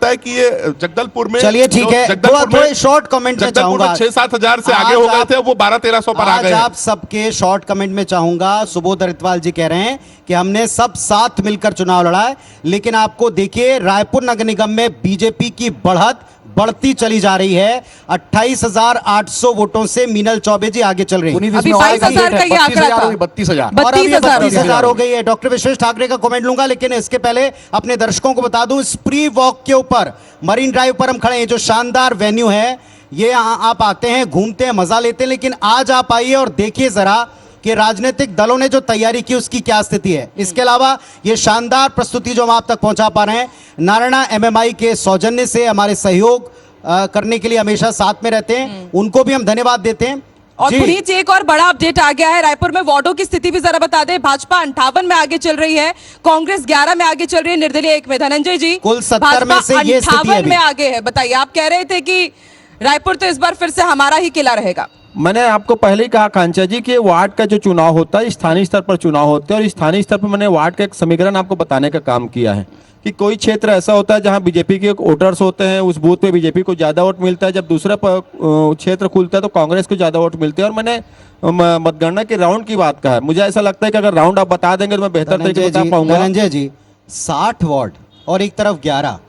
लगता है कि ये जगदलपुर में, चलिए ठीक है, थोड़े शॉर्ट कमेंट में चाहूंगा। 6-7 हजार से आगे हो गए थे, वो 12-1300 पर आ गए। आप सबके शॉर्ट कमेंट में चाहूंगा। सुबोध रितवाल जी कह रहे हैं कि हमने सब साथ मिलकर चुनाव लड़ा है, लेकिन आपको देखिए रायपुर नगर निगम में बीजेपी की बढ़त बढ़ती चली जा रही है। 28,800 वोटों से मीनल चौबे जी आगे चल रही है। अभी 22,000 का ये आंकड़ा था, 32,000 हो गई है। डॉक्टर विश्वेश ठाकरे का कमेंट लूंगा, लेकिन इसके पहले अपने दर्शकों को बता दूं, स्प्री वॉक के ऊपर मरीन ड्राइव पर हम खड़े हैं। जो शानदार वेन्यू है, ये आप आते हैं, घूमते हैं, मजा लेते हैं, लेकिन आज आप आइए और देखिए जरा कि राजनीतिक दलों ने जो तैयारी की उसकी क्या स्थिति है। इसके अलावा ये शानदार प्रस्तुति जो हम आप तक पहुंचा पा रहे हैं, नारायणा एमएमआई के सौजन्य से हमारे सहयोग करने के लिए हमेशा साथ में रहते हैं, उनको भी हम धन्यवाद देते हैं। और पुनीत जी, एक और बड़ा अपडेट आ गया है। रायपुर में वार्डों की स्थिति भी जरा बता दें। भाजपा 58 में आगे चल रही है, कांग्रेस 11 में आगे चल रही है, निर्दलीय 1 में। धनंजय जी, कुल 70 में से ये स्थिति 58 में आगे है। बताइए, आप कह रहे थे कि रायपुर तो इस बार फिर से हमारा ही किला रहेगा। मैंने आपको पहले ही कहा कांचा जी कि वार्ड का जो चुनाव होता है स्थानीय स्तर पर चुनाव होते हैं, और स्थानीय स्तर पर मैंने वार्ड का एक समीकरण आपको बताने का काम किया है कि कोई क्षेत्र ऐसा होता है जहां बीजेपी के वोटर्स होते हैं, उस बूथ पे बीजेपी को ज्यादा वोट मिलता है। जब दूसरा क्षेत्र खुलता है तो कांग्रेस को ज्यादा वोट मिलते हैं। और मैंने मतगणना के राउंड की बात कहा है। मुझे ऐसा लगता है कि अगर राउंड आप बता देंगे तो मैं बेहतर तरीके से बता पाऊंगा। धनंजय जी, 60 वार्ड और एक तरफ 11,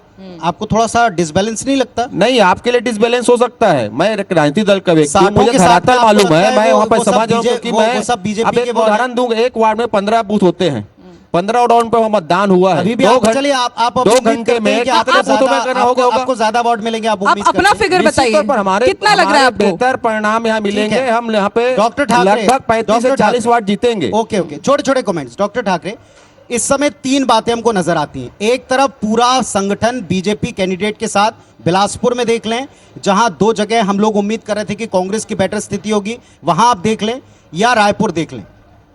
आपको थोड़ा सा डिसबैलेंस नहीं लगता? नहीं, आपके लिए डिसबैलेंस हो सकता है। मैं राजनीतिक दल का व्यक्ति हूं, मुझे धरातल मालूम है। मैं वहां पर समाज कि मैं अब एक उदाहरण दूंगा। एक वार्ड में 15 बूथ होते हैं, 15 राउंड पे मतदान हुआ है। अभी भी आप चलिए, आप 2 घंटे में कितने बूथों में करना होगा? आपको ज्यादा वोट मिलेंगे, आप अपना फिगर बताइए, कितना लग रहा है आपको? बेहतर परिणाम यहाँ मिलेंगे। हम यहाँ पे डॉक्टर ठाकरे लगभग 35 से 40 वार्ड जीतेंगे। ओके, छोटे छोटे कमेंट्स। डॉक्टर ठाकरे, इस समय 3 बातें हमको नजर आती हैं। एक तरफ पूरा संगठन बीजेपी कैंडिडेट के साथ बिलासपुर में देख लें, जहां 2 जगह हम लोग उम्मीद कर रहे थे कि कांग्रेस की बेटर स्थिति होगी, वहां आप देख लें, या रायपुर देख लें।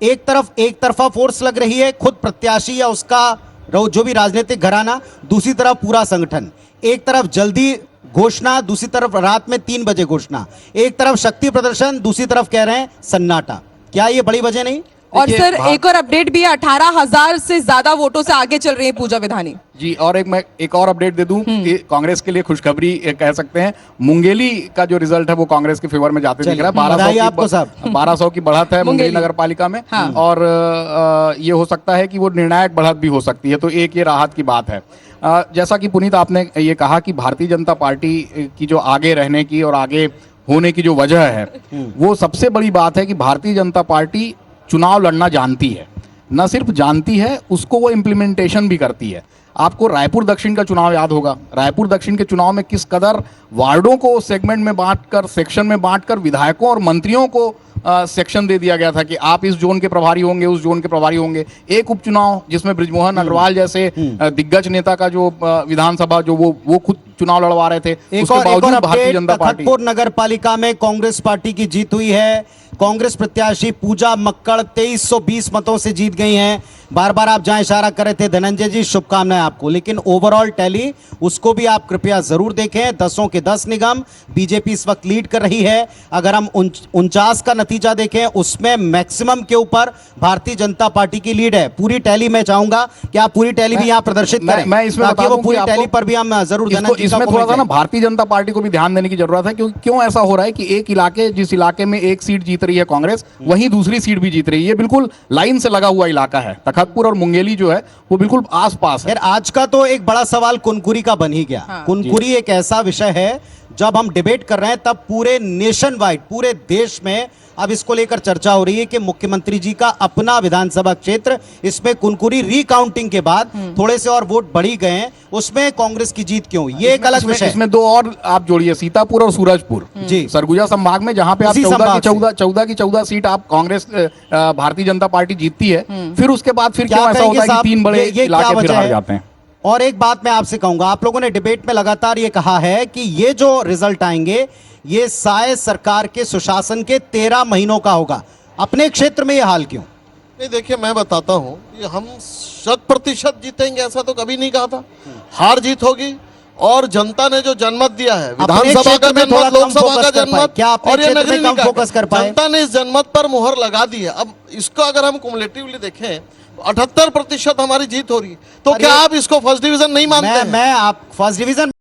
एक तरफा फोर्स लग रही है, खुद प्रत्याशी या उसका जो भी राजनीतिक घराना, दूसरी तरफ पूरा संगठन। एक तरफ जल्दी घोषणा, दूसरी तरफ रात में 3 बजे घोषणा। एक तरफ शक्ति प्रदर्शन, दूसरी तरफ कह रहे हैं सन्नाटा। क्या ये बड़ी वजह नहीं? और सर एक और अपडेट भी है, 18,000 से ज्यादा वोटों से आगे चल रही है पूजा विधानी जी। और मैं एक और अपडेट दे दूं कि कांग्रेस के लिए खुशखबरी कह सकते हैं। मुंगेली का जो रिजल्ट है वो कांग्रेस के फेवर में जाते दिख रहा है। 1200 की बढ़त है मुंगेली नगर पालिका में। हाँ। और ये हो सकता है कि वो निर्णायक बढ़त भी हो सकती है, तो एक ये राहत की बात है। जैसा कि पुनीत आपने ये कहा कि भारतीय जनता पार्टी की जो आगे रहने की और आगे होने की जो वजह है, वो सबसे बड़ी बात है कि भारतीय जनता पार्टी चुनाव लड़ना जानती है। न सिर्फ जानती है, उसको वो इम्प्लीमेंटेशन भी करती है। आपको रायपुर दक्षिण का चुनाव याद होगा। रायपुर दक्षिण के चुनाव में किस कदर वार्डों को सेगमेंट में बांटकर, सेक्शन में बांटकर विधायकों और मंत्रियों को सेक्शन दे दिया गया था कि आप इस जोन के प्रभारी होंगे, उस जोन के प्रभारी होंगे। एक उपचुनाव जिसमें बृजमोहन अग्रवाल जैसे दिग्गज नेता का जो विधानसभा जो वो खुद चुनाव लड़वा रहे थे, उसके बावजूद भारतीय जनता पार्टी नगर पालिका में कांग्रेस पार्टी की जीत हुई है। कांग्रेस प्रत्याशी पूजा मक्कड़ 2320 मतों से जीत गई हैं। बार बार आप जहां इशारा कर रहे थे धनंजय जी, शुभकामनाएं आपको। लेकिन ओवरऑल टैली उसको भी आप कृपया जरूर देखें। 10 के 10 निगम बीजेपी इस वक्त लीड कर रही है। अगर हम 49 का नतीजा देखें, उसमें मैक्सिमम के ऊपर भारतीय जनता पार्टी की लीड है। पूरी टैली मैं चाहूंगा कि आप पूरी टैली भी यहाँ प्रदर्शित करें। मैं इसमें ताकि वो पूरी टैली पर भी हम जरूर इसमें थोड़ा सा ना भारतीय जनता पार्टी को भी ध्यान देने की जरूरत है। क्योंकि क्यों ऐसा हो रहा है कि एक इलाके, जिस इलाके में एक सीट जीत रही है कांग्रेस, वहीं दूसरी सीट भी जीत रही है। ये बिल्कुल लाइन से लगा हुआ इलाका है। तखतपुर और मुंगेली जो है वो बिल्कुल आसपास है। आज का तो एक बड़ा सवाल कुनकुरी का बन ही गया। हाँ। कुनकुरी एक ऐसा विषय है, जब हम डिबेट कर रहे हैं तब पूरे नेशन वाइड, पूरे देश में अब इसको लेकर चर्चा हो रही है कि मुख्यमंत्री जी का अपना विधानसभा क्षेत्र, इसमें कुनकुरी रिकाउंटिंग के बाद थोड़े से और वोट बढ़ी गए हैं, उसमें कांग्रेस की जीत क्यों? ये एक अलग विषय। इसमें 2 और आप जोड़िए, सीतापुर और सूरजपुर जी, सरगुजा संभाग में, जहां पे आप 14 की 14 सीट आप कांग्रेस भारतीय जनता पार्टी जीतती है। फिर उसके बाद फिर क्यों ऐसा होता है कि 3 बड़े इलाके फिर हार जाते हैं? और एक बात मैं आपसे कहूंगा, आप लोगों ने डिबेट में लगातार ये कहा है कि ये जो रिजल्ट आएंगे ये शायद सरकार के सुशासन के 13 महीनों का होगा। अपने क्षेत्र में ये हाल क्यों? नहीं, देखिए मैं बताता हूँ कि हम 100% जीतेंगे ऐसा तो कभी नहीं कहा था। हार जीत होगी, और जनता ने जो जनमत दिया है, विधानसभा का जनमत, लोकसभा का जनमत, और ये नगरीय निकाय, जनता ने इस जनमत पर मुहर लगा दी है। अब इसको अगर हम कुमुलेटिवली देखें 78% हमारी जीत हो रही है, तो क्या आप इसको फर्स्ट डिवीजन नहीं मानते हैं? मैं आप फर्स्ट डिवीजन